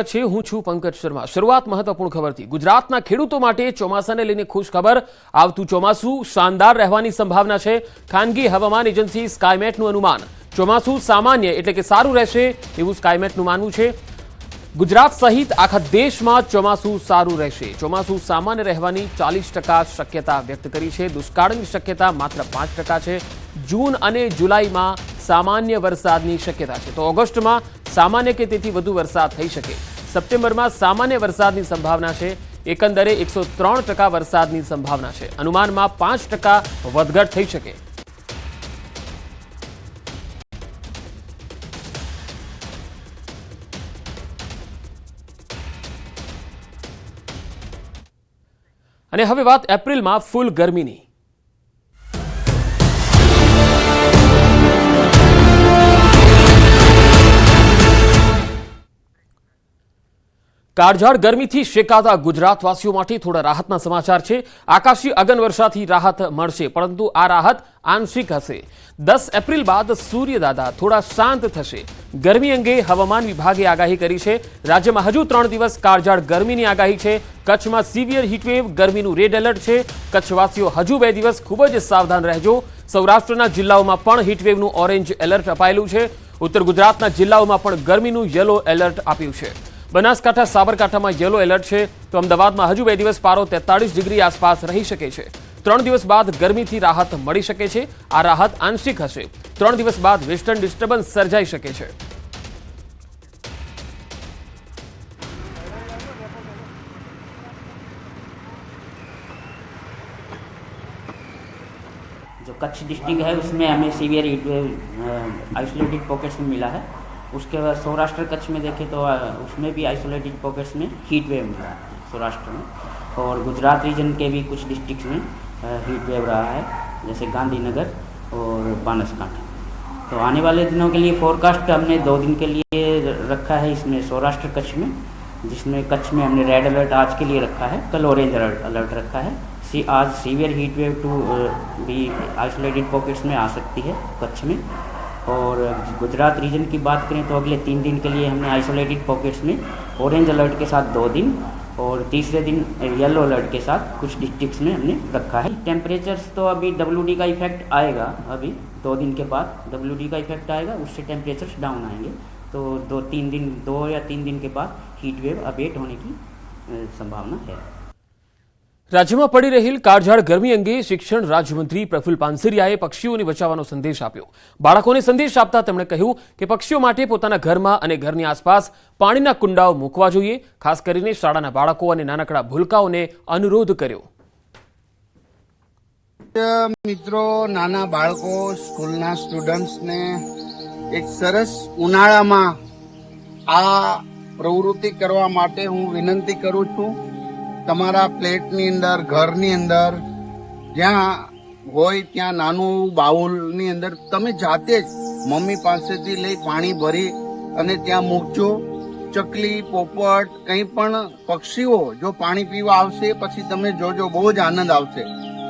સ્વાગત છે। હું છું પંકજ શર્મા। શરૂઆત મહત્વપૂર્ણ ખબરથી। ગુજરાતના ખેડૂતો માટે ચોમાસાને લઈને ખુશ ખબર। આવતું ચોમાસું શાનદાર રહેવાની સંભાવના છે। ખાનગી હવામાન એજન્સી સ્કાયમેટનું અનુમાન ચોમાસું સામાન્ય એટલે કે સારું રહેશે એવું સ્કાયમેટનું માનવું છે। ગુજરાત સહિત આખા દેશમાં ચોમાસું સારું રહેશે। ચોમાસું સામાન્ય રહેવાની 40% શક્યતા વ્યક્ત કરી છે। દુષ્કાળની શક્યતા માત્ર 5% છે। જૂન અને જુલાઈમાં સામાન્ય વરસાદની શક્યતા છે તો ઓગસ્ટમાં સામાન્ય કે તેથી વધુ વરસાદ થઈ શકે। સપ્ટેમ્બરમાં સામાન્ય વરસાદની સંભાવના છે। એકંદરે 103% વરસાદની સંભાવના છે। અનુમાનમાં 5% વધઘટ થઈ શકે। અને હવે વાત એપ્રિલમાં ફૂલ ગરમીની। કાળઝાળ ગરમીથી શેકાતા ગુજરાતવાસીઓ માટે થોડા રાહતના સમાચાર છે। આકાશી અગનવર્ષાથી રાહત મળશે પરંતુ આ રાહત આંશિક હશે। 10 એપ્રિલ બાદ સૂર્યદાદા થોડા શાંત થશે। ગરમી અંગે હવામાન વિભાગે આગાહી કરી છે। રાજ્યમાં હજુ 3 દિવસ કાળઝાળ ગરમીની આગાહી છે। કચ્છમાં સિવિયર હીટવેવ ગરમીનું રેડ એલર્ટ છે। કચ્છવાસીઓ હજુ 2 દિવસ ખૂબ જ સાવધાન રહેજો। સૌરાષ્ટ્રના જિલ્લાઓમાં પણ હીટવેવનું ઓરેન્જ એલર્ટ અપાયેલું છે। ઉત્તર ગુજરાતના જિલ્લાઓમાં પણ ગરમીનું યલો એલર્ટ આપ્યું છે। બનાસકાંઠા સાબરકાંઠામાં યલો એલર્ટ છે તો અમદાવાદમાં હજુ 2 દિવસ પારો 43 ડિગ્રી આસપાસ રહી શકે છે। 3 દિવસ બાદ ગરમીથી રાહત મળી શકે છે। આ રાહત આંશિક હશે। 3 દિવસ બાદ વેસ્ટર્ન ડિસ્ટર્બન્સ સર્જાઈ શકે છે। जो कच्छ डिस्ट्रिक्ट है उसमें हमें severe heat wave isolated pockets में मिला है। उसके बाद सौराष्ट्र कच्छ में देखें तो उसमें भी आइसोलेटेड पॉकेट्स में हीट वेव मिला है सौराष्ट्र में। और गुजरात रीजन के भी कुछ डिस्ट्रिक्ट्स में हीट वेव रहा है जैसे गांधीनगर और बनासकांठा। तो आने वाले दिनों के लिए फोरकास्ट हमने 2 दिन के लिए रखा है इसमें सौराष्ट्र कच्छ में, जिसमें कच्छ में हमने रेड अलर्ट आज के लिए रखा है, कल ऑरेंज अलर्ट रखा है। आज सीवियर हीट वेव टू भी आइसोलेटेड पॉकेट्स में आ सकती है कच्छ में। और गुजरात रीजन की बात करें तो अगले 3 दिन के लिए हमने आइसोलेटेड पॉकेट्स में ऑरेंज अलर्ट के साथ 2 दिन और तीसरे दिन येलो अलर्ट के साथ कुछ डिस्ट्रिक्ट्स में हमने रखा है। टेम्परेचर्स तो अभी WD का इफेक्ट आएगा, अभी 2 दिन के बाद WD का इफेक्ट आएगा, उससे टेम्परेचर्स डाउन आएंगे। तो 2 या 3 दिन के बाद हीट वेव अबेट होने की संभावना है। રાજ્યમાં પડી રહેલ કાળઝાળ ગરમી અંગે શિક્ષણ રાજ્યમંત્રી પ્રફુલ્લ પાનસરિયાએ પક્ષીઓને બચાવવાનો સંદેશ આપ્યો। બાળકોને સંદેશ આપતા તેમણે કહ્યું કે પક્ષીઓ માટે પોતાના ઘરમાં અને ઘરની આસપાસ પાણીના કુંડાઓ મૂકવા જોઈએ। ખાસ કરીને શાળાના બાળકો અને નાનકડા ભૂલકાઓને અનુરોધ કર્યો। મિત્રો, નાના બાળકો, સ્કૂલના સ્ટુડન્ટ્સને એક સરસ ઉનાળામાં આ પ્રવૃત્તિ કરવા માટે હું વિનંતી કરું છું। તમારા પ્લેટની અંદર, ઘરની અંદર જ્યાં હોય ત્યાં નાનું બાઉલની અંદર તમે જાતે જ મમ્મી પાસેથી લઈ પાણી ભરી અને ત્યાં મૂકજો। ચકલી, પોપટ, કંઈ પણ પક્ષીઓ જો પાણી પીવા આવશે પછી તમે જોજો, બહુ જ આનંદ આવશે।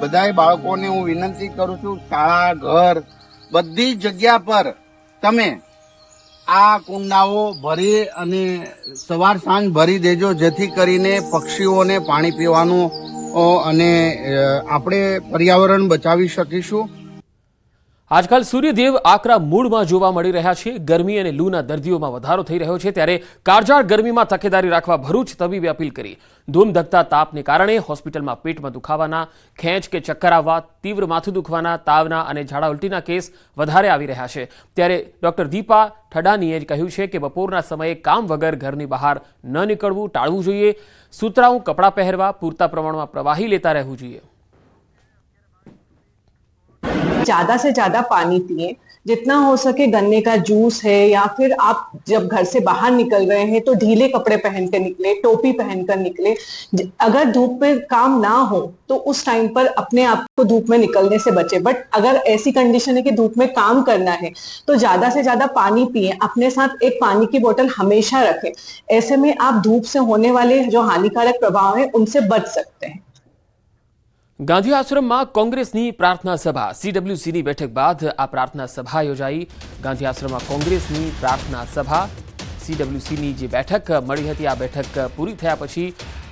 બધાય બાળકોને હું વિનંતી કરું છું, શાળા, ઘર, બધી જગ્યા પર તમે આ કુંડાઓ ભરી અને સવાર સાંજ ભરી દેજો, જેથી કરીને પક્ષીઓને પાણી પીવાનું અને આપણે પર્યાવરણ બચાવી શકીશું। આજકાલ સૂર્યદેવ આકરા મૂડમાં જોવા મળી રહ્યા છે। ગરમી અને લૂના દર્દીઓમાં વધારો થઈ રહ્યો છે ત્યારે કાળઝાળ ગરમીમાં તકેદારી રાખવા ભરૂચ તબીબે અપીલ કરી। ધૂમધકતા તાપને કારણે હોસ્પિટલમાં પેટમાં દુખાવાના, ખેંચ કે ચક્કર આવવા, તીવ્ર માથું દુખવાના, તાવના અને ઝાડા ઉલટીના કેસ વધારે આવી રહ્યા છે। ત્યારે ડોક્ટર દીપા ઠડાનીએ કહ્યું છે કે બપોરના સમયે કામ વગર ઘરની બહાર ન નીકળવું ટાળવું જોઈએ। સુતરાઉ કપડાં પહેરવા, પૂરતા પ્રમાણમાં પ્રવાહી લેતા રહેવું જોઈએ। ज्यादा से ज्यादा पानी पिए, जितना हो सके गन्ने का जूस है, या फिर आप जब घर से बाहर निकल रहे हैं तो ढीले कपड़े पहनकर निकले, टोपी पहनकर निकले। अगर धूप में काम ना हो तो उस टाइम पर अपने आप को धूप में निकलने से बचे। बट अगर ऐसी कंडीशन है कि धूप में काम करना है तो ज्यादा से ज्यादा पानी पिए। अपने साथ एक पानी की बोतल हमेशा रखें। ऐसे में आप धूप से होने वाले जो हानिकारक प्रभाव है उनसे बच सकते हैं। ગાંધી આશ્રમમાં કોંગ્રેસની પ્રાર્થના સભા। CWCની બેઠક બાદ આ પ્રાર્થના સભા યોજાઈ। ગાંધી આશ્રમમાં કોંગ્રેસની પ્રાર્થના સભા CWCની જે બેઠક મળી હતી આ બેઠક પૂરી થયા પછી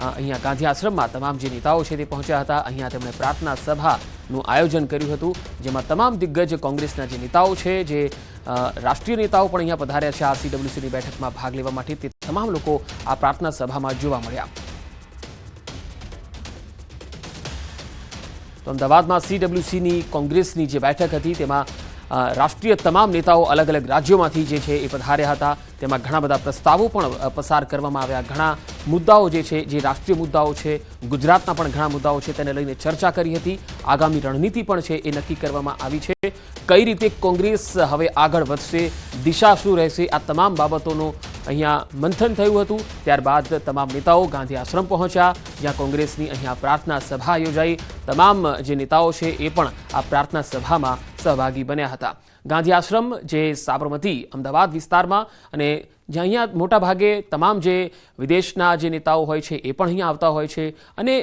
અહીંયા ગાંધી આશ્રમમાં તમામ જે નેતાઓ છે તે પહોંચ્યા હતા. અહીંયા તેમણે પ્રાર્થના સભાનું આયોજન કર્યું હતું, જેમાં તમામ દિગ્ગજ કોંગ્રેસના જે નેતાઓ છે, જે રાષ્ટ્રીય નેતાઓ પણ અહીંયા પધાર્યા છે આ CWCની બેઠકમાં ભાગ લેવા માટે. તે તમામ લોકો આ પ્રાર્થના સભામાં જોવા મળ્યા. તો અમદાવાદમાં CWCની કોંગ્રેસની જે બેઠક હતી તેમાં રાષ્ટ્રીય તમામ નેતાઓ અલગ અલગ રાજ્યોમાંથી જે છે એ પધાર્યા હતા. તેમાં ઘણા બધા પ્રસ્તાવો પણ પસાર કરવામાં આવ્યા. ઘણા મુદ્દાઓ જે છે, જે રાષ્ટ્રીય મુદ્દાઓ છે, ગુજરાતના પણ ઘણા મુદ્દાઓ છે, તેને લઈને ચર્ચા કરી હતી. આગામી રણનીતિ પણ છે એ નક્કી કરવામાં આવી છે. કઈ રીતે કોંગ્રેસ હવે આગળ વધશે, દિશા શું રહેશે, આ તમામ બાબતોનું અહીંયા મંથન થયું હતું. ત્યારબાદ તમામ નેતાઓ ગાંધી આશ્રમ પહોંચ્યા, જ્યાં કોંગ્રેસની અહીંયા પ્રાર્થના સભા યોજાઈ. તમામ જે નેતાઓ છે એ પણ આ પ્રાર્થના સભામાં સહભાગી બન્યા હતા. ગાંધી આશ્રમ જે સાબરમતી અમદાવાદ વિસ્તારમાં, અને જ્યાં અહીંયા મોટા ભાગે તમામ જે વિદેશના જે નેતાઓ હોય છે એ પણ અહીંયા આવતા હોય છે, અને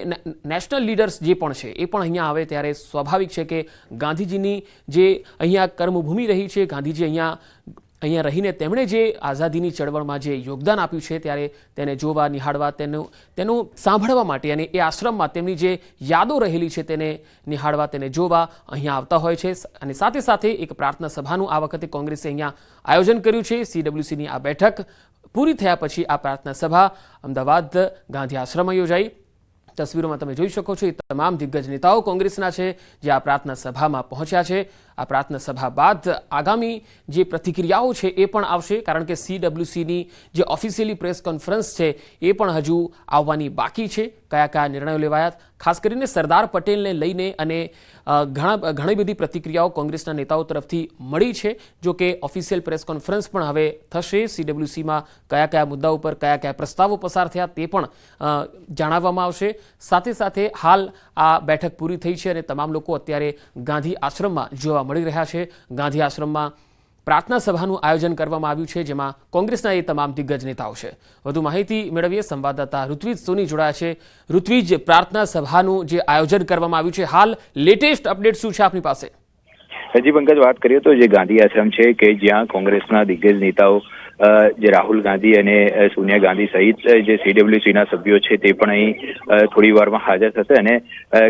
નેશનલ લીડર્સ જે પણ છે એ પણ અહીંયા આવે, ત્યારે સ્વાભાવિક છે કે ગાંધીજીની જે અહીંયા કર્મભૂમિ રહી છે, ગાંધીજી અહીંયા રહીને તેમણે જે આઝાદીની ચળવળમાં જે યોગદાન આપ્યું છે, ત્યારે તેને જોવા, નિહાળવા, તેનું સાંભળવા માટે, અને એ આશ્રમમાં તેમની જે યાદો રહેલી છે તેને નિહાળવા, તેને જોવા અહીંયા આવતા હોય છે. અને સાથે સાથે એક પ્રાર્થના સભાનું આ વખતે કોંગ્રેસે અહીંયા આયોજન કર્યું છે. CWCની આ બેઠક પૂરી થયા પછી આ પ્રાર્થના સભા અમદાવાદ ગાંધી આશ્રમમાં યોજાઈ. તસવીરોમાં તમે જોઈ શકો છો એ તમામ દિગ્ગજ નેતાઓ કોંગ્રેસના છે જે આ પ્રાર્થના સભામાં પહોંચ્યા છે. આ પ્રાર્થના સભા બાદ આગામી જે પ્રતિક્રિયાઓ છે એ પણ આવશે, કારણ કે CWCની જે ઓફિશિયલી પ્રેસ કોન્ફરન્સ છે એ પણ હજુ આવવાની બાકી છે. કયા કયા નિર્ણયો લેવાયા, ખાસ કરીને સરદાર પટેલને લઈને અને ઘણી બધી પ્રતિક્રિયાઓ કોંગ્રેસના નેતાઓ તરફથી મળી છે. જો કે ઓફિશિયલ પ્રેસ કોન્ફરન્સ પણ હવે થશે. CWCમાં કયા કયા મુદ્દાઓ પર કયા કયા પ્રસ્તાવો પસાર થયા તે પણ જણાવવામાં આવશે. સાથે સાથે હાલ આ બેઠક પૂરી થઈ છે અને તમામ લોકો અત્યારે ગાંધી આશ્રમમાં જોવા મળી રહ્યા છે. ગાંધી આશ્રમમાં પ્રાર્થના સભાનું આયોજન કરવામાં આવ્યું છે, જેમાં કોંગ્રેસના એ તમામ દિગ્ગજ નેતાઓ છે. વધુ માહિતી મેળવીએ, સંવાદદાતા ઋત્વિજ સોની જોડાયા છે. ઋત્વિજ, પ્રાર્થના સભાનું જે આયોજન કરવામાં આવ્યું છે, હાલ લેટેસ્ટ અપડેટ શું છે આપની પાસે? હજી પંકજ, વાત કરીએ તો જે ગાંધી આશ્રમ છે કે જ્યાં કોંગ્રેસના દિગ્ગજ નેતાઓ જે રાહુલ ગાંધી અને સોનિયા ગાંધી સહિત જે CWCના સભ્યો છે તે પણ અહીં થોડી વારમાં હાજર થશે. અને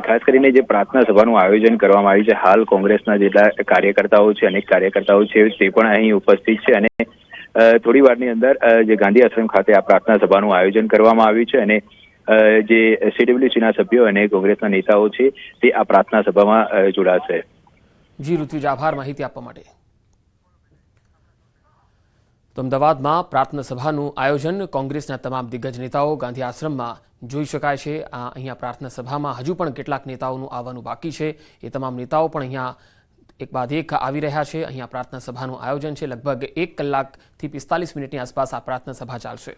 ખાસ કરીને જે પ્રાર્થના સભાનું આયોજન કરવામાં આવ્યું છે, હાલ કોંગ્રેસના જેટલા કાર્યકર્તાઓ છે, અનેક કાર્યકર્તાઓ છે તે પણ અહીં ઉપસ્થિત છે. અને થોડી વારની અંદર જે ગાંધી આશ્રમ ખાતે આ પ્રાર્થના સભાનું આયોજન કરવામાં આવ્યું છે. અને જે CWCના સભ્યો અને કોંગ્રેસના નેતાઓ છે તે આ પ્રાર્થના સભામાં જોડાશે. જી ઋત્વિજ, આભાર માહિતી આપવા માટે. તો અમદાવાદમાં પ્રાર્થના સભાનું આયોજન કોંગ્રેસના તમામ દિગ્ગજ નેતાઓ ગાંધી આશ્રમમાં જોઈ શકાય છે. અહીંયા પ્રાર્થના સભામાં હજુ પણ કેટલાક નેતાઓનું આવવાનું બાકી છે. એ તમામ નેતાઓ પણ અહીંયા એક બાદ એક આવી રહ્યા છે. અહીંયા પ્રાર્થના સભાનું આયોજન છે. લગભગ 1 કલાકથી 45 મિનિટની આસપાસ આ પ્રાર્થના સભા ચાલશે.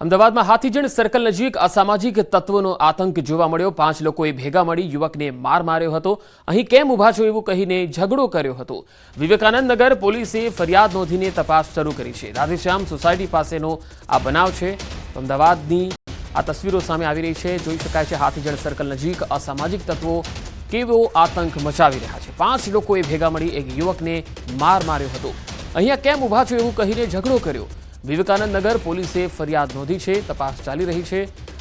અમદાવાદમાં હાથીજણ સર્કલ નજીક અસામાજિક તત્વોનો આતંક જોવા મળ્યો. 5 લોકોએ ભેગા મળી યુવકને માર માર્યો હતો. અહીં કેમ ઉભા છો એવું કહીને ઝઘડો કર્યો હતો. વિવેકાનંદ નગર પોલીસે ફરિયાદ નોંધીને તપાસ શરૂ કરી છે. રાધેશ્યામ સોસાયટી પાસેનો આ બનાવ છે. અમદાવાદની આ તસવીરો સામે આવી રહી છે. જોઈ શકાય છે હાથીજણ સર્કલ નજીક અસામાજિક તત્વો કેવો આતંક મચાવી રહ્યા છે. 5 લોકોએ ભેગા મળી એક યુવકને માર માર્યો હતો. અહીંયા કેમ ઉભા છો એવું કહીને ઝઘડો કર્યો. વિવેકાનંદ નગર પોલીસે ફરિયાદ નોંધી છે. તપાસ ચાલી રહી છે.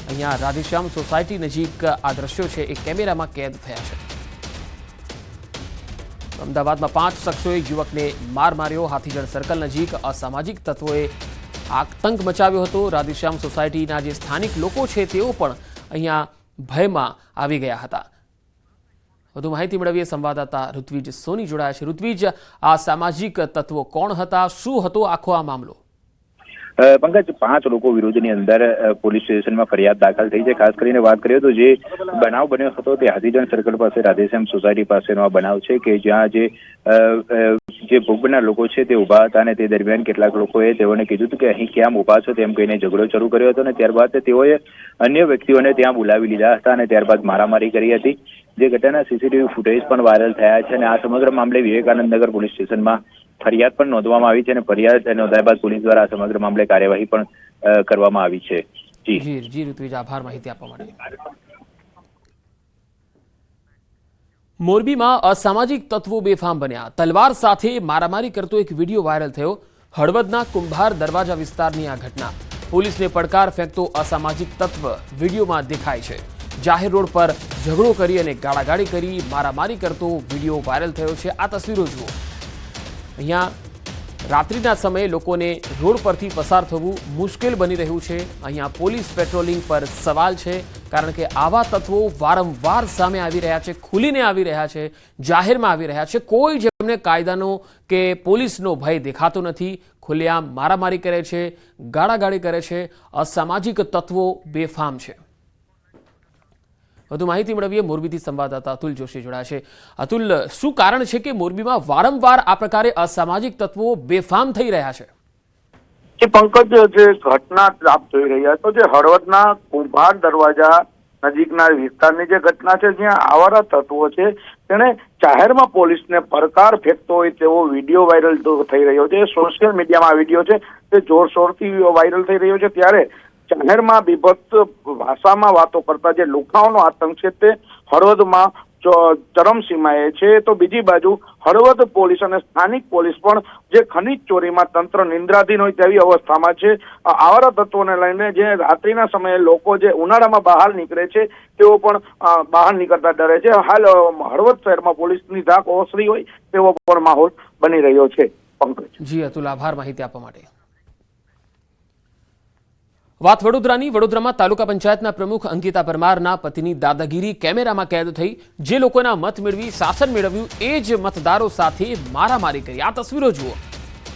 અહીંયા રાધેશ્યામ સોસાયટી નજીક આ દ્રશ્યો છે એ કેમેરામાં કેદ થયા છે. અમદાવાદમાં 5 શખ્સોએ યુવકને માર માર્યો. હાથીજણ સર્કલ નજીક અસામાજિક તત્વોએ આતંક મચાવ્યો હતો. રાધેશ્યામ સોસાયટીના જે સ્થાનિક લોકો છે તેઓ પણ અહીંયા ભયમાં આવી ગયા હતા. વધુ માહિતી મેળવીએ, સંવાદદાતા ઋત્વિજ સોની જોડાયા છે. ઋત્વિજ, આ સામાજિક તત્વો કોણ હતા, શું હતો આખો આ મામલો? પંકજ, 5 લોકો વિરુદ્ધની અંદર પોલીસ સ્ટેશનમાં ફરિયાદ દાખલ થઈ છે. ખાસ કરીને વાત કરીએ તો જે બનાવ બન્યો હતો તે હાથીજણ સર્કલ પાસે રાધેશ્યામ સોસાયટી પાસેનો આ બનાવ છે કે જ્યાં જે ભોગ બનનાર લોકો છે તે ઉભા હતા અને તે દરમિયાન કેટલાક લોકોએ તેઓને કીધું હતું કે અહીં કેમ ઉભા છો તેમ કહીને ઝઘડો શરૂ કર્યો હતો. અને ત્યારબાદ તેઓએ અન્ય વ્યક્તિઓને ત્યાં બોલાવી લીધા હતા અને ત્યારબાદ મારામારી કરી હતી. જે ઘટના CCTV ફૂટેજ પણ વાયરલ થયા છે. અને આ સમગ્ર મામલે વિવેકાનંદ નગર પોલીસ સ્ટેશનમાં ફરિયાદ પણ નોંધવામાં આવી છે. અને ફરિયાદ નોંધાયા બાદ પોલીસ દ્વારા આ સમગ્ર મામલે કાર્યવાહી પણ કરવામાં આવી છે. જી ઋત્વિજ, આભાર માહિતી આપવા માટે. મોરબીમાં અસામાજિક તત્વો બેફામ બન્યા. તલવાર સાથે મારામારી કરતો એક વિડીયો વાયરલ થયો. હળવદના કુંભાર દરવાજા વિસ્તારની આ ઘટના. પોલીસને પડકાર ફેંકતો અસામાજિક તત્વ વિડીયોમાં દેખાય છે. જાહેર રોડ પર ઝઘડો કરી અને ગાળાગાળી કરી મારામારી કરતો વિડીયો વાયરલ થયો છે. આ તસવીરો જુઓ. અહીંયા રાત્રિના સમયે લોકોને રોડ પરથી પસાર થવું મુશ્કેલ બની રહ્યું છે. અહીંયા પોલીસ પેટ્રોલિંગ પર સવાલ છે, કારણ કે આવા તત્વો વારંવાર સામે આવી રહ્યા છે, ખુલીને આવી રહ્યા છે, જાહેરમાં આવી રહ્યા છે. કોઈ જેમને કાયદાનો કે પોલીસનો ભય દેખાતો નથી. ખુલ્લેઆમ મારામારી કરે છે, ગાળાગાળી કરે છે. અસામાજિક તત્વો બેફામ છે. વધુ માહિતી મેળવીએ. મોરબીથી સંવાદદાતા અતુલ જોશી જોડાયા છે. અતુલ, શું કારણ છે કે મોરબીમાં વારંવાર આ પ્રકારે અસામાજિક તત્વો બેફામ થઈ રહ્યા છે? કે પંકજ, જે ઘટના આપ જોઈ રહ્યા છો, જે હળવદના કુંભાર દરવાજા નજીકના વિસ્તારની જે ઘટના છે, જ્યાં આવારા તત્વો છે તેણે જાહેરમાં પોલીસને પડકાર ફેંકતો હોય તેવો વિડીયો વાયરલ થઈ રહ્યો છે. સોશિયલ મીડિયામાં આ વિડીયો છે તે જોરશોરથી વાયરલ થઈ રહ્યો છે. ત્યારે જાહેરમાં બીભત્સ ભાષામાં વાતો કરતા જે લુખાઓનો આતંક છે તે હળવદમાં ચરમસીમાએ છે. તો બીજી બાજુ હળવદ પોલીસ અને સ્થાનિક પોલીસ પણ જે ખનીજ ચોરીમાં તંત્ર નિંદ્રાધીન હોય તેવી અવસ્થામાં છે. આવારા તત્વોને લઈને જે રાત્રિના સમયે લોકો જે ઉનાળામાં બહાર નીકળે છે તેઓ પણ બહાર નીકળતા ડરે છે. હાલ હળવદ શહેરમાં પોલીસની ધાક ઓસરી હોય તેવો પણ માહોલ બની રહ્યો છે. પંકજ. જી અતુલ, આભાર માહિતી આપવા માટે. વાત વડોદરાની. વડોદરામાં તાલુકા પંચાયતના પ્રમુખ અંકિતા પરમારના પતિની દાદાગીરી કેમેરામાં કેદ થઈ. જે લોકોના મત મેળવી શાસન મેળવ્યું એ જ મતદારો સાથે મારામારી કરી. આ તસવીરો જુઓ.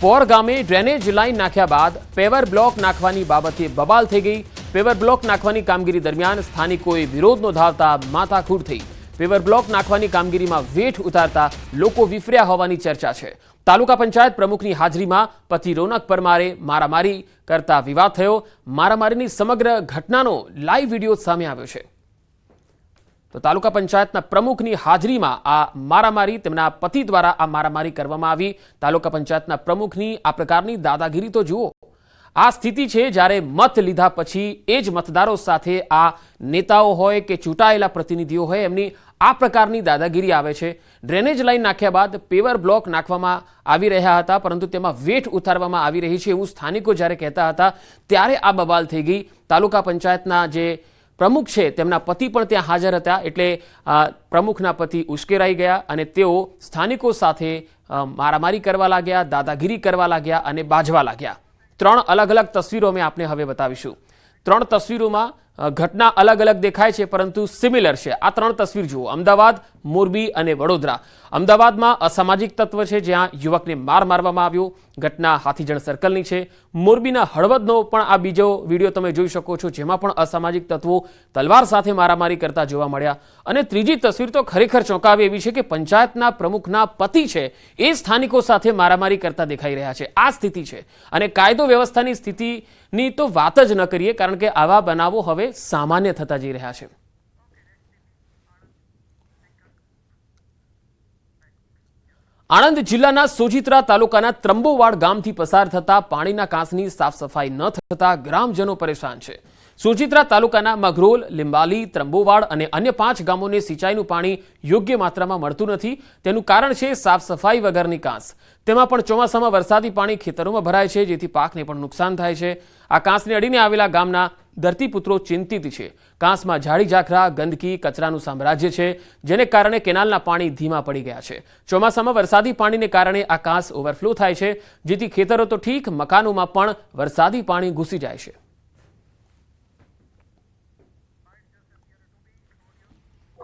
પોર ગામે ડ્રેનેજ લાઈન નાખ્યા બાદ પેવર બ્લોક નાખવાની બાબતે બબાલ થઈ ગઈ. પેવર બ્લોક નાખવાની કામગીરી દરમિયાન સ્થાનિકોએ વિરોધ નોંધાવતા માથાકૂટ થઈ. પેવર બ્લોક નાખવાની કામગીરીમાં વેઠ ઉતારતા લોકો વિફર્યા હોવાની ચર્ચા છે. તાલુકા પંચાયત પ્રમુખની હાજરીમાં પતિ રોનક પરમારે મારામારી કરતા વિવાદ થયો. મારામારીની સમગ્ર ઘટનાનો લાઈવ વિડીયો સામે આવ્યો છે. તો તાલુકા પંચાયતના પ્રમુખની હાજરીમાં આ મારામારી, તેમના પતિ દ્વારા આ મારામારી કરવામાં આવી. તાલુકા પંચાયતના પ્રમુખની આ પ્રકારની દાદાગીરી તો જુઓ. આ સ્થિતિ છે જ્યારે મત લીધા પછી એ જ મતદારો સાથે આ નેતાઓ હોય કે ચૂંટાયેલા પ્રતિનિધિઓ હોય એમની આ પ્રકારની દાદાગીરી આવે છે. ડ્રેનેજ લાઈન નાખ્યા બાદ પેવર બ્લોક નાખવામાં આવી રહ્યા હતા, પરંતુ તેમાં વેઠ ઉતારવામાં આવી રહી છે એવું સ્થાનિકો જ્યારે કહેતા હતા ત્યારે આ બબાલ થઈ ગઈ. તાલુકા પંચાયતના જે પ્રમુખ છે તેમના પતિ પણ ત્યાં હાજર હતા, એટલે પ્રમુખના પતિ ઉશ્કેરાઈ ગયા અને તેઓ સ્થાનિકો સાથે મારામારી કરવા લાગ્યા, દાદાગીરી કરવા લાગ્યા અને બાજવા લાગ્યા. 3 અલગ અલગ તસવીરો અમે આપને હવે બતાવીશું. 3 તસવીરોમાં ઘટના અલગ અલગ દેખાય છે, પરંતુ સિમિલર છે. આ 3 તસવીર જુઓ. અમદાવાદ, મોરબી અને વડોદરા. અમદાવાદમાં અસામાજિક તત્વ છે, જ્યાં યુવકને માર મારવામાં આવ્યો. ઘટના હાથીજણ સર્કલની છે. મોરબીના હળવદનો પણ આ બીજો વિડીયો તમે જોઈ શકો છો, જેમાં પણ અસામાજિક તત્વો તલવાર સાથે મારામારી કરતા જોવા મળ્યા. અને ત્રીજી તસવીર તો ખરેખર ચોંકાવે એવી છે કે પંચાયતના પ્રમુખના પતિ છે એ સ્થાનિકો સાથે મારામારી કરતા દેખાઈ રહ્યા છે. આ સ્થિતિ છે. અને કાયદો વ્યવસ્થાની સ્થિતિની તો વાત જ ન કરીએ, કારણ કે આવા બનાવો હવે સામાન્ય થતા જઈ રહ્યા છે. આણંદ જિલ્લાના સોજિત્રા તાલુકાના ત્રંબોવાડ ગામથી પસાર થતા પાણીના કાંસની સાફ સફાઈ ન થતા ગ્રામજનો પરેશાન છે. સોજિત્રા તાલુકાના મઘરોલ, લીંબાલી, ત્રંબોવાડ અને અન્ય 5 ગામોને સિંચાઈનું પાણી યોગ્ય માત્રામાં મળતું નથી. તેનું કારણ છે સાફ સફાઈ વગરની કાંસ. તેમાં પણ ચોમાસામાં વરસાદી પાણી ખેતરોમાં ભરાય છે, જેથી પાકને પણ નુકસાન થાય છે. આ કાંસને અડીને આવેલા ગામના ધરતીપુત્રો ચિંતિત છે. કાંસમાં ઝાડી ઝાખરા, ગંદકી, કચરાનું સામ્રાજ્ય છે, જેને કારણે કેનાલના પાણી ધીમા પડી ગયા છે. ચોમાસામાં વરસાદી પાણીને કારણે આ કાંસ ઓવરફ્લો થાય છે, જેથી ખેતરો તો ઠીક, મકાનોમાં પણ વરસાદી પાણી ઘૂસી જાય છે.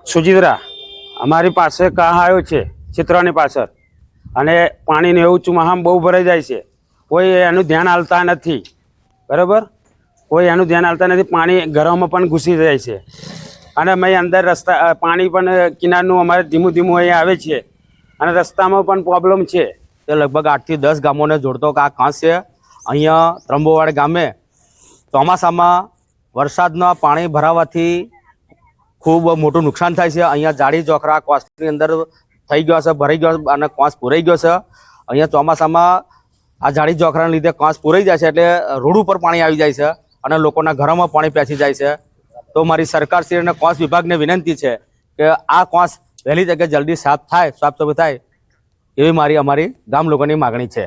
સુજિત્રા અમારી પાસે કાહ આવ્યો છે ચિત્રની પાછળ, અને પાણીને એવું ચોમાસામાં બહુ ભરાઈ જાય છે. કોઈ એનું ધ્યાન આલતા નથી. બરાબર, કોઈ એનું ધ્યાન આલતા નથી. પાણી ઘરોમાં પણ ઘૂસી જાય છે. અને અમે અંદર રસ્તા પાણી પણ કિનારનું અમારે ધીમું ધીમું અહીંયા આવે છે, અને રસ્તામાં પણ પ્રોબ્લેમ છે. તે લગભગ 8 થી 10 ગામોને જોડતો આ કાંસ છે. અહીંયા ત્રંબોવાડ ગામે ચોમાસામાં વરસાદના પાણી ભરાવાથી ખૂબ મોટું નુકસાન થાય છે. અહીંયા જાડી જોખરા કોસની અંદર થઈ ગયો છે, ભરાઈ ગયો અને કોસ પૂરાઈ ગયો છે. અહીંયા ચોમાસામાં આ જાડી જોખરાને લીધે કોસ પૂરાઈ જાય છે, એટલે રોડ ઉપર પાણી આવી જાય છે અને લોકોના ઘરોમાં પાણી પેસી જાય છે. તો મારી સરકારશ્રી અને કોસ વિભાગને વિનંતી છે કે આ કોસ વહેલી તકે જલ્દી સાફ સફાઈ થાય એવી અમારી ગામ લોકોની માગણી છે.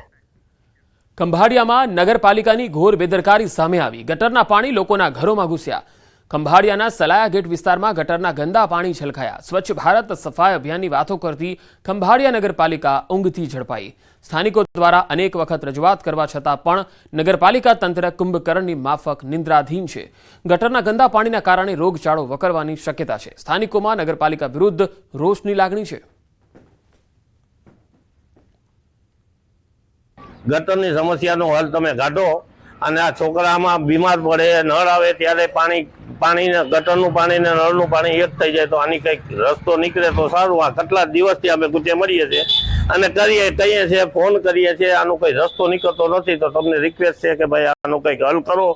ખંભાળિયામાં નગરપાલિકાની ઘોર બેદરકારી સામે આવી. ગટરના પાણી લોકોના ઘરોમાં ઘૂસ્યા. ખંભાળિયાના સલાયા ગેટ વિસ્તારમાં ગટરના ગંદા પાણી છલકાયા. સ્વચ્છ ભારત સફાઈ અભિયાનની વાતો કરતી ખંભાળિયા નગરપાલિકા ઊંઘથી ઝડપાઈ. સ્થાનિકો દ્વારા અનેક વખત રજૂઆત કરવા છતાં પણ નગરપાલિકા તંત્ર કુંભકર્ણની માફક નિંદ્રાધીન છે. ગટરના ગંદા પાણીના કારણે રોગચાળો વકરવાની શક્યતા છે. સ્થાનિકોમાં નગરપાલિકા વિરુદ્ધ રોષની લાગણી છે. ગટરની સમસ્યાનો હલ તમે કાઢો અને આ છોકરામાં બીમાર પડે, નળ આવે ત્યારે પાણી ગટરનું પાણી ને નળનું પાણી એક થઈ જાય તો આની કંઈક રસ્તો નીકળે તો સારું. આ કેટલા દિવસથી અમે ગુચે મળીએ છીએ અને કહીએ છીએ, ફોન કરીએ છીએ, આનો કોઈ રસ્તો નીકળતો નથી. તો તમને રિક્વેસ્ટ છે કે ભાઈ આનો કંઈક હલ કરો.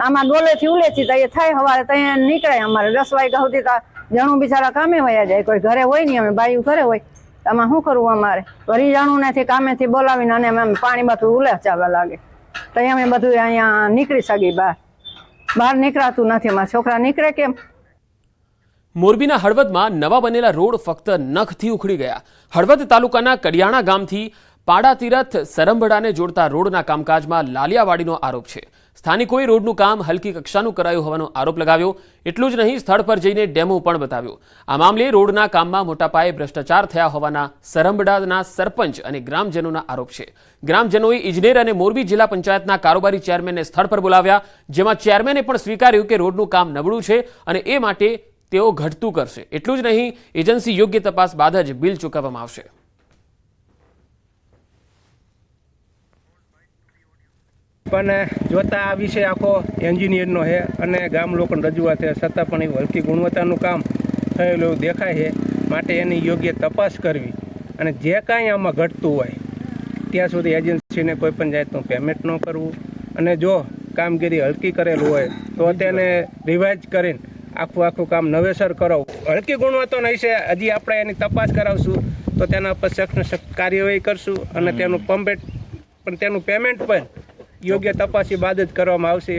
આમાં ડોલેથી ઉલેથી તો એ થાય સવારે ત્યાં નીકળે. અમારે 10 વાગ્યા સુધી જણું બિચારા કામે વયા જાય. કોઈ ઘરે હોય નહીં, અમે બાયું ઘરે હોય. આમાં શું કરવું અમારે? વરી જાણું નથી કામેથી બોલાવીને અને અમે પાણી બધું ઉલે ચાલવા લાગે તો અમે બધું અહીંયા નીકળી શકી. બહાર નીકળાતું નથી. અમારા છોકરા નીકળે કેમ? મોરબીના હળવદમાં નવા બનેલા રોડ ફક્ત નખથી ઉખડી ગયા. હળવદ તાલુકાના કડિયાણા ગામથી પાડા તીરથ સરંભડાને જોડતા રોડના કામકાજમાં લાલિયાવાડીનો આરોપ છે. સ્થાનિકોએ રોડનું કામ હલકી કક્ષાનું કરાયું હોવાનો આરોપ લગાવ્યો. એટલું જ નહીં, સ્થળ પર જઈને ડેમો પણ બતાવ્યો. આ મામલે રોડના કામમાં મોટા પાયે ભ્રષ્ટાચાર થયા હોવાના સરંભડાના સરપંચ અને ગ્રામજનોના આરોપ છે. ગ્રામજનોએ ઇજનેર અને મોરબી જિલ્લા પંચાયતના કારોબારી ચેરમેનને સ્થળ પર બોલાવ્યા, જેમાં ચેરમેને પણ સ્વીકાર્યું કે રોડનું કામ નબળું છે અને એ માટે તેઓ ઘટતું કરશે. એટલું જ નહીં, એજન્સી યોગ્ય તપાસ બાદ જ બિલ ચૂકવવામાં આવશે. પણ જોતા આ વિષય આખો એન્જિનિયરનો છે અને ગામ લોકોને રજૂઆત છે, છતાં પણ એ હલકી ગુણવત્તાનું કામ થયેલું એવું દેખાય છે. માટે એની યોગ્ય તપાસ કરવી અને જે કાંઈ આમાં ઘટતું હોય ત્યાં સુધી એજન્સીને કોઈ પણ જાતનું પેમેન્ટ ન કરવું અને જો કામગીરી હલકી કરેલું હોય તો તેને રિવાઇઝ કરીને આખું કામ નવેસર કરાવવું. હલકી ગુણવત્તાનો વિશે હજી આપણે એની તપાસ કરાવશું તો તેના પર સખ્ત કાર્યવાહી કરશું અને તેનું પેમેન્ટ પણ યોગ્ય તપાસી બાદ જ કરવામાં આવશે.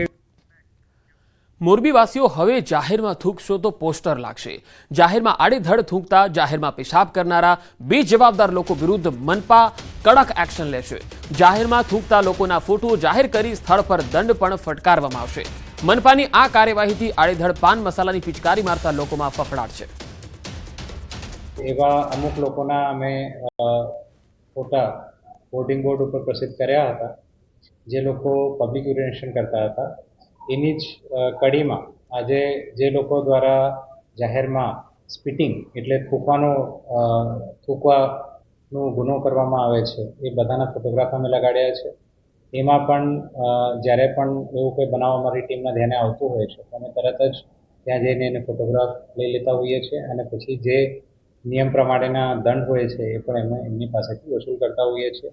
મોરબીવાસીઓ હવે જાહેરમાં થૂકશો તો પોસ્ટર લાગશે. જાહેરમાં આડેધડ થૂંકતા, જાહેરમાં પેશાબ કરનારા બેજવાબદાર લોકો વિરુદ્ધ મનપા કડક એક્શન લેશે. જાહેરમાં થૂંકતા લોકોના ફોટો જાહેર કરી સ્થળ પર દંડ પણ ફટકારવામાં આવશે. મનપાની આ કાર્યવાહીથી આડેધડ પાન મસાલાની પિચકારી મારતા લોકોમાં ફફડાટ છે. એવા અમુક લોકોના અમે ફોટા હોર્ડિંગ બોર્ડ ઉપર પ્રસિદ્ધ કર્યા હતા, જે લોકો પબ્લિક યુરિનેશન કરતા હતા. એની જ કડીમાં આજે જે લોકો દ્વારા જાહેરમાં સ્પિટિંગ એટલે થૂકવાનો ગુનો કરવામાં આવે છે એ બધાના ફોટોગ્રાફ અમે લગાડ્યા છે. એમાં પણ જ્યારે પણ એવું કોઈ બનાવ અમારી ટીમના ધ્યાને આવતું હોય છે તો અમે તરત જ ત્યાં જઈને એને ફોટોગ્રાફ લઈ લેતા હોઈએ છીએ અને પછી જે નિયમ પ્રમાણેના દંડ હોય છે એ પણ અમે એમની પાસેથી વસૂલ કરતા હોઈએ છીએ.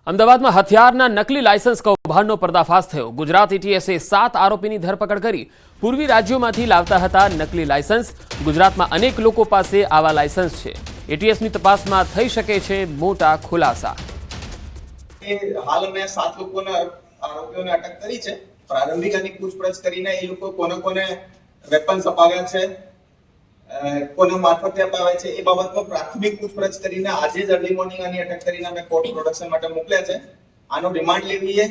અમદાવાદમાં હથિયારના નકલી લાયસન્સ કૌભાંડનો પર્દાફાશ થયો. ગુજરાત એટીએસે 7 આરોપીની ધરપકડ કરી. પૂર્વી રાજ્યોમાંથી લાવતા હતા નકલી લાયસન્સ. ગુજરાતમાં અનેક લોકો પાસે આવા લાયસન્સ છે. એટીએસની તપાસમાં થઈ શકે છે મોટા ખુલાસા. હાલ અમે 7 લોકોના આરોપીઓને અટક કરી છે. પ્રારંભિક અને પૂછપરછ કરીને એ લોકો કોને વેપન્સ અપાવ્યા છે, કોના મારફતે અપાવે છે એ બાબતમાં પ્રાથમિક પૂછપરછ કરીને આજે જ અર્લી મોર્નિંગ આની અટક કરીને અમે કોર્ટ પ્રોડક્શન માટે મોકલ્યા છે. આનો રિમાન્ડ લેવીએ,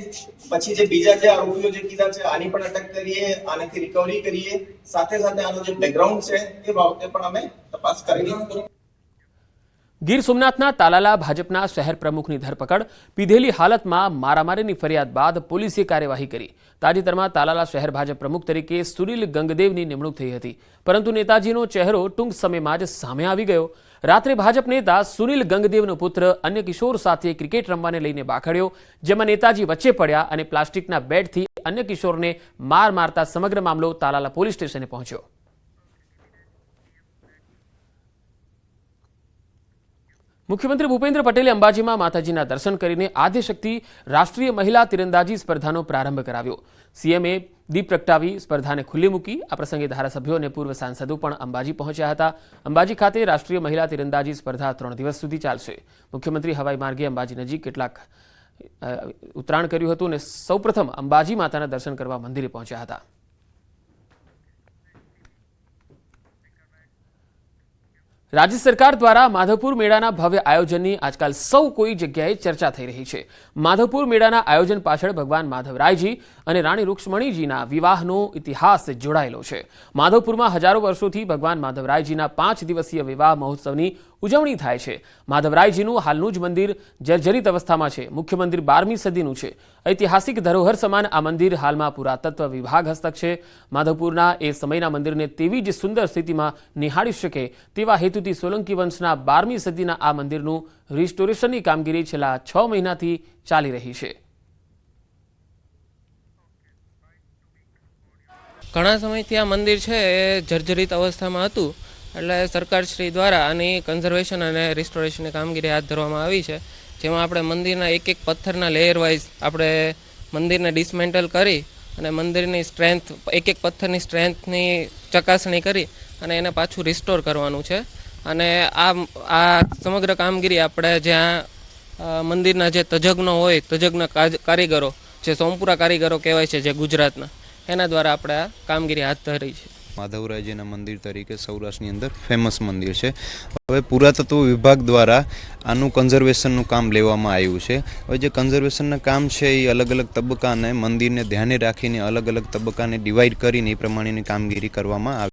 પછી જે બીજા જે આરોપીઓ જે કીધા છે આની પણ અટક કરીએ, આનાથી રિકવરી કરીએ, સાથે સાથે આનો જે બેકગ્રાઉન્ડ છે એ બાબતે પણ અમે તપાસ કરીએ. ગીર સોમનાથના તાલાલા ભાજપના શહેર પ્રમુખની ધરપકડ. પીધેલી હાલતમાં મારામારીની ફરિયાદ બાદ પોલીસે કાર્યવાહી કરી. તાજેતરમાં તાલાલા શહેર ભાજપ પ્રમુખ તરીકે સુનિલ ગંગદેવની નિમણૂક થઈ હતી, પરંતુ નેતાજીનો ચહેરો ટૂંક સમયમાં જ સામે આવી ગયો. રાત્રે ભાજપ નેતા સુનિલ ગંગદેવનો પુત્ર અન્ય કિશોર સાથે ક્રિકેટ રમવાને લઈને બાખડ્યો, જેમાં નેતાજી વચ્ચે પડ્યા અને પ્લાસ્ટિકના બેટથી અન્ય કિશોરને મારતા સમગ્ર મામલો તાલાલા પોલીસ સ્ટેશને પહોંચ્યો. મુખ્યમંત્રી ભૂપેન્દ્ર પટેલે અંબાજીમાં માતાજીના દર્શન કરીને આદ્યશક્તિ રાષ્ટ્રીય મહિલા તીરંદાજી સ્પર્ધાનો પ્રારંભ કરાવ્યો. સીએમએ દીપ પ્રગટાવી સ્પર્ધાને ખુલ્લી મૂકી. આ પ્રસંગે ધારાસભ્યો અને પૂર્વ સાંસદો પણ અંબાજી પહોંચ્યા હતા. અંબાજી ખાતે રાષ્ટ્રીય મહિલા તીરંદાજી સ્પર્ધા 3 દિવસ સુધી ચાલશે. મુખ્યમંત્રી હવાઈ માર્ગે અંબાજી નજીક કેટલાક ઉતરાણ કર્યું હતું અને સૌપ્રથમ અંબાજી માતાના દર્શન કરવા મંદિરે પહોંચ્યા હતા. રાજ્ય સરકાર દ્વારા માધવપુર મેળાના ભવ્ય આયોજનની આજકાલ સૌ કોઈ જગ્યાએ ચર્ચા થઈ રહી છે. માધવપુર મેળાના આયોજન પાછળ ભગવાન માધવરાયજી અને રાણી રૂક્ષ્મણીજીના વિવાહનો ઇતિહાસ જોડાયેલો છે. માધવપુરમાં હજારો વર્ષોથી ભગવાન માધવરાયજીના 5 દિવસીય વિવાહ મહોત્સવની ઉજવણી થાય છે. માધવરાયજીનું હાલનું જ મંદિર જર્જરિત અવસ્થામાં છે. મુખ્ય મંદિર 12મી સદીનું છે. ઐતિહાસિક ધરોહર સમાન આ મંદિર હાલમાં પુરાતત્વ વિભાગ હસ્તક છે. માધવપુરના એ સમયના મંદિરને તેવી જ સુંદર સ્થિતિમાં નિહાળી શકે તેવા હેતુથી સોલંકી વંશના 12મી સદીના આ મંદિરનું રિસ્ટોરેશનની કામગીરી છેલ્લા 6 મહિનાથી ચાલી રહી છે. ઘણા સમયથી આ મંદિર છે એ જર્જરિત અવસ્થામાં હતું, એટલે સરકારશ્રી દ્વારા આની કન્ઝર્વેશન અને રિસ્ટોરેશનની કામગીરી હાથ ધરવામાં આવી છે, જેમાં આપણે મંદિરના એક પથ્થરના લેયર વાઇઝ આપણે મંદિરને ડિસમેન્ટલ કરી અને મંદિરની સ્ટ્રેન્થ એક પથ્થરની સ્ટ્રેન્થની ચકાસણી કરી અને એને પાછું રિસ્ટોર કરવાનું છે. અને આ સમગ્ર કામગીરી આપણે જ્યાં મંદિરના જે તજજ્ઞો હોય, તજજ્ઞ કારીગરો, જે સોમપુરા કારીગરો કહેવાય છે જે ગુજરાતના, એના દ્વારા આપણે આ કામગીરી હાથ ધરી છે. માધવરાયજીના મંદિર તરીકે સૌરાષ્ટ્રની અંદર ફેમસ મંદિર છે. હવે પુરાતત્વ વિભાગ દ્વારા આનું કન્ઝર્વેશનનું કામ લેવામાં આવ્યું છે. હવે જે કન્ઝર્વેશનના કામ છે એ અલગ અલગ તબક્કાને મંદિરને ધ્યાને રાખીને અલગ અલગ તબક્કાને ડિવાઈડ કરીને એ પ્રમાણેની કામગીરી કરવામાં આવે.